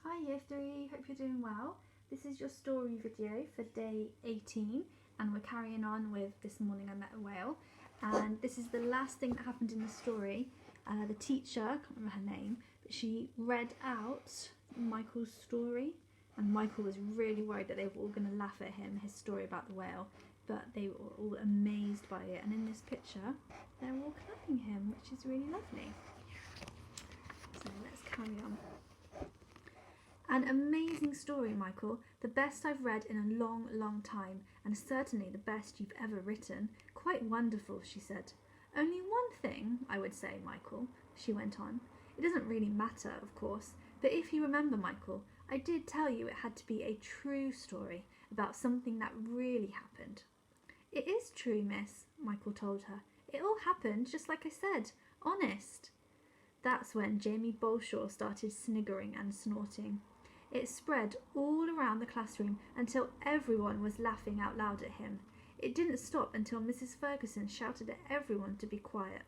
Hi Year 3, hope you're doing well. This is your story video for day 18 and we're carrying on with This Morning I Met a Whale, and this is the last thing that happened in the story. The teacher, I can't remember her name, but she read out Michael's story, and Michael was really worried that they were all going to laugh at him, his story about the whale, but they were all amazed by it, and in this picture they're all clapping him, which is really lovely. So let's carry on. An amazing story, Michael. The best I've read in a long, long time, and certainly the best you've ever written. Quite wonderful, she said. Only one thing, I would say, Michael, she went on. It doesn't really matter, of course, but if you remember, Michael, I did tell you it had to be a true story about something that really happened. It is true, miss, Michael told her. It all happened just like I said. Honest. That's when Jamie Bolshaw started sniggering and snorting. It spread all around the classroom until everyone was laughing out loud at him. It didn't stop until Mrs. Ferguson shouted at everyone to be quiet.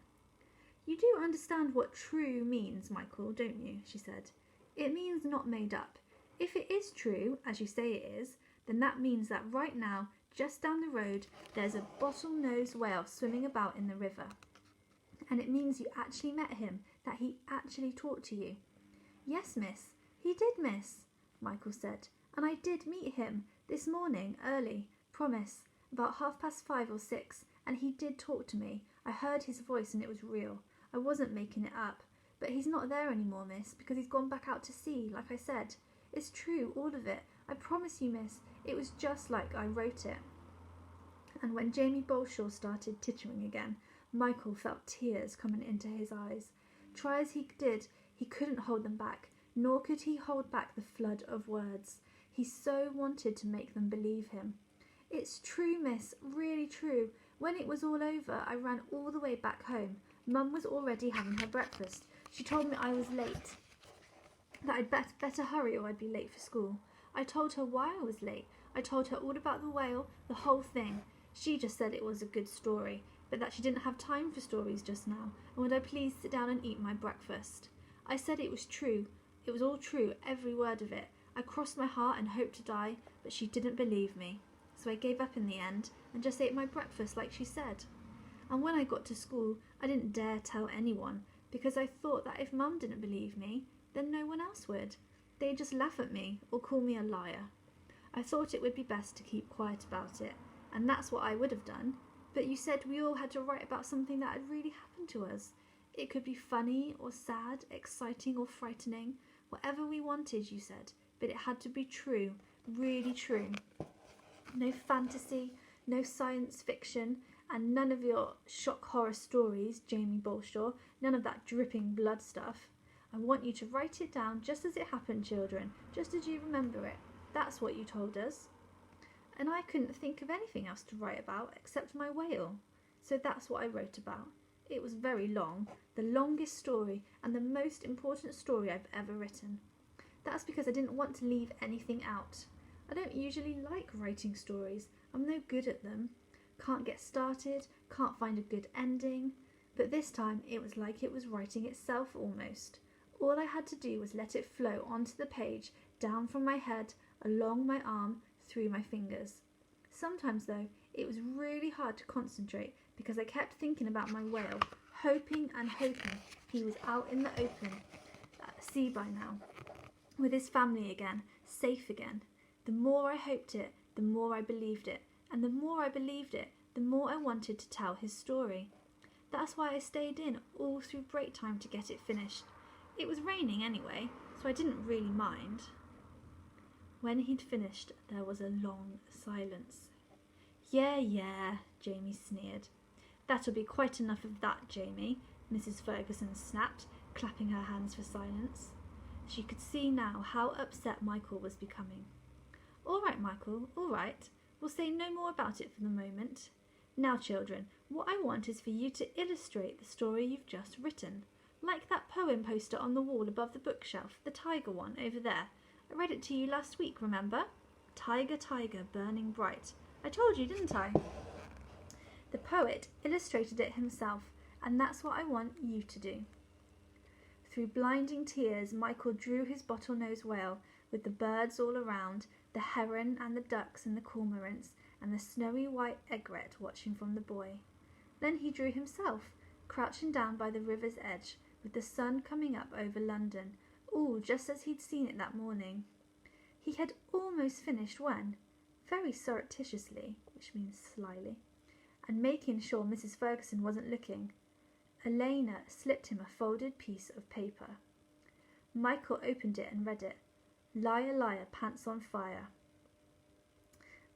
You do understand what true means, Michael, don't you? She said. It means not made up. If it is true, as you say it is, then that means that right now, just down the road, there's a bottlenose whale swimming about in the river. And it means you actually met him, that he actually talked to you. Yes, miss, he did, miss, Michael said, and I did meet him this morning early, promise, about 5:30 or 6, and he did talk to me. I heard his voice and it was real. I wasn't making it up. But he's not there anymore, miss, because he's gone back out to sea, like I said. It's true, all of it. I promise you, miss, it was just like I wrote it. And when Jamie Bolshaw started tittering again, Michael felt tears coming into his eyes. Try as he did, he couldn't hold them back, nor could he hold back the flood of words. He so wanted to make them believe him. It's true, miss, really true. When it was all over, I ran all the way back home. Mum was already having her breakfast. She told me I was late, that I'd better hurry or I'd be late for school. I told her why I was late. I told her all about the whale, the whole thing. She just said it was a good story, but that she didn't have time for stories just now, and would I please sit down and eat my breakfast. I said it was true. It was all true, every word of it. I crossed my heart and hoped to die, but she didn't believe me. So I gave up in the end and just ate my breakfast like she said. And when I got to school, I didn't dare tell anyone, because I thought that if Mum didn't believe me, then no one else would. They'd just laugh at me or call me a liar. I thought it would be best to keep quiet about it, and that's what I would have done. But you said we all had to write about something that had really happened to us. It could be funny or sad, exciting or frightening, whatever we wanted, you said, but it had to be true, really true. No fantasy, no science fiction, and none of your shock horror stories, Jamie Bolshaw, none of that dripping blood stuff. I want you to write it down just as it happened, children, just as you remember it. That's what you told us. And I couldn't think of anything else to write about except my whale. So that's what I wrote about. It was very long, the longest story and the most important story I've ever written. That's because I didn't want to leave anything out. I don't usually like writing stories. I'm no good at them. Can't get started, can't find a good ending. But this time it was like it was writing itself almost. All I had to do was let it flow onto the page, down from my head, along my arm, through my fingers. Sometimes though, it was really hard to concentrate because I kept thinking about my whale, hoping and hoping he was out in the open at sea by now, with his family again, safe again. The more I hoped it, the more I believed it, and the more I believed it, the more I wanted to tell his story. That's why I stayed in all through break time to get it finished. It was raining anyway, so I didn't really mind. When he'd finished, there was a long silence. Yeah, Jamie sneered. That'll be quite enough of that, Jamie, Mrs. Ferguson snapped, clapping her hands for silence. She could see now how upset Michael was becoming. All right, Michael, all right. We'll say no more about it for the moment. Now, children, what I want is for you to illustrate the story you've just written, like that poem poster on the wall above the bookshelf, the tiger one over there. I read it to you last week, remember? Tiger, tiger, burning bright. I told you, didn't I? The poet illustrated it himself, and that's what I want you to do. Through blinding tears, Michael drew his bottlenose whale with the birds all around, the heron and the ducks and the cormorants and the snowy white egret watching from the buoy. Then he drew himself, crouching down by the river's edge, with the sun coming up over London, all just as he'd seen it that morning. He had almost finished when, very surreptitiously, which means slyly, and making sure Mrs. Ferguson wasn't looking, Elena slipped him a folded piece of paper. Michael opened it and read it. Liar, liar, pants on fire.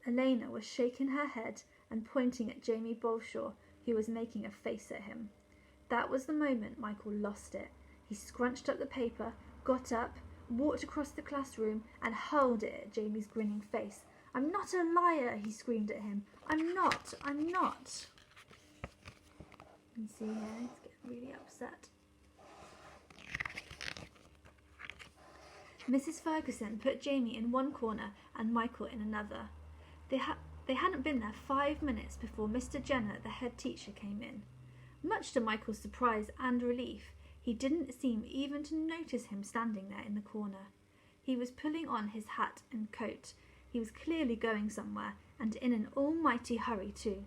Elena was shaking her head and pointing at Jamie Bolshaw, who was making a face at him. That was the moment Michael lost it. He scrunched up the paper, got up, walked across the classroom and hurled it at Jamie's grinning face. "I'm not a liar," he screamed at him. I'm not. You see here, he's getting really upset. Mrs. Ferguson put Jamie in one corner and Michael in another. They hadn't been there 5 minutes before Mr. Jenner, the head teacher, came in. Much to Michael's surprise and relief, he didn't seem even to notice him standing there in the corner. He was pulling on his hat and coat. He was clearly going somewhere, and in an almighty hurry too.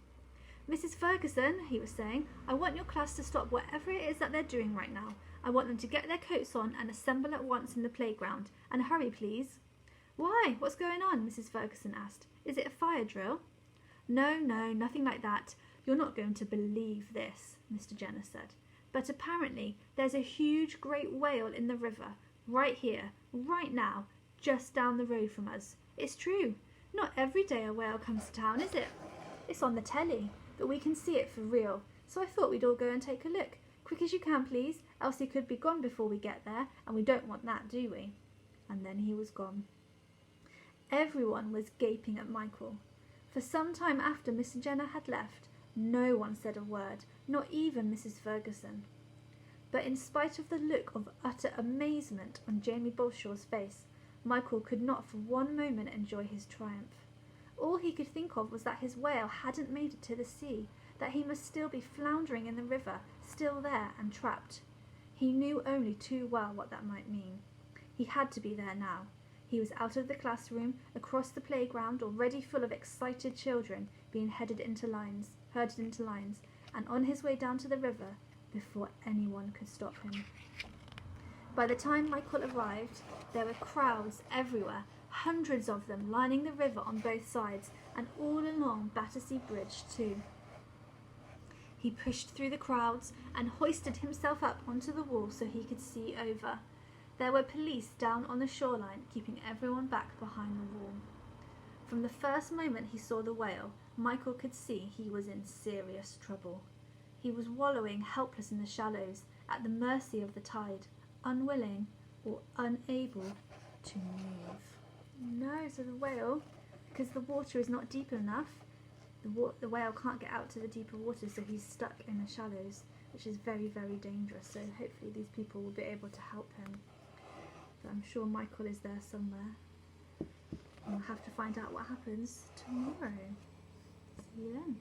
"Mrs. Ferguson," he was saying, "I want your class to stop whatever it is that they're doing right now. I want them to get their coats on and assemble at once in the playground. And hurry, please." "Why? What's going on?" Mrs. Ferguson asked. "Is it a fire drill?" No, nothing like that. You're not going to believe this," Mr. Jenner said. "But apparently there's a huge great whale in the river, right here, right now, just down the road from us. It's true. Not every day a whale comes to town, is it? It's on the telly, but we can see it for real. So I thought we'd all go and take a look. Quick as you can, please. Elsie could be gone before we get there, and we don't want that, do we?" And then he was gone. Everyone was gaping at Michael. For some time after Mr. Jenner had left, no one said a word, not even Mrs. Ferguson. But in spite of the look of utter amazement on Jamie Bolshaw's face, Michael could not for one moment enjoy his triumph. All he could think of was that his whale hadn't made it to the sea, that he must still be floundering in the river, still there and trapped. He knew only too well what that might mean. He had to be there now. He was out of the classroom, across the playground, already full of excited children being herded into lines, and on his way down to the river before anyone could stop him. By the time Michael arrived, there were crowds everywhere, hundreds of them lining the river on both sides, and all along Battersea Bridge too. He pushed through the crowds and hoisted himself up onto the wall so he could see over. There were police down on the shoreline, keeping everyone back behind the wall. From the first moment he saw the whale, Michael could see he was in serious trouble. He was wallowing helpless in the shallows, at the mercy of the tide, unwilling or unable to move. No, so the whale, because the water is not deep enough, the whale can't get out to the deeper water, so he's stuck in the shallows, which is very, very dangerous. So hopefully these people will be able to help him. But I'm sure Michael is there somewhere. And we'll have to find out what happens tomorrow. See you then.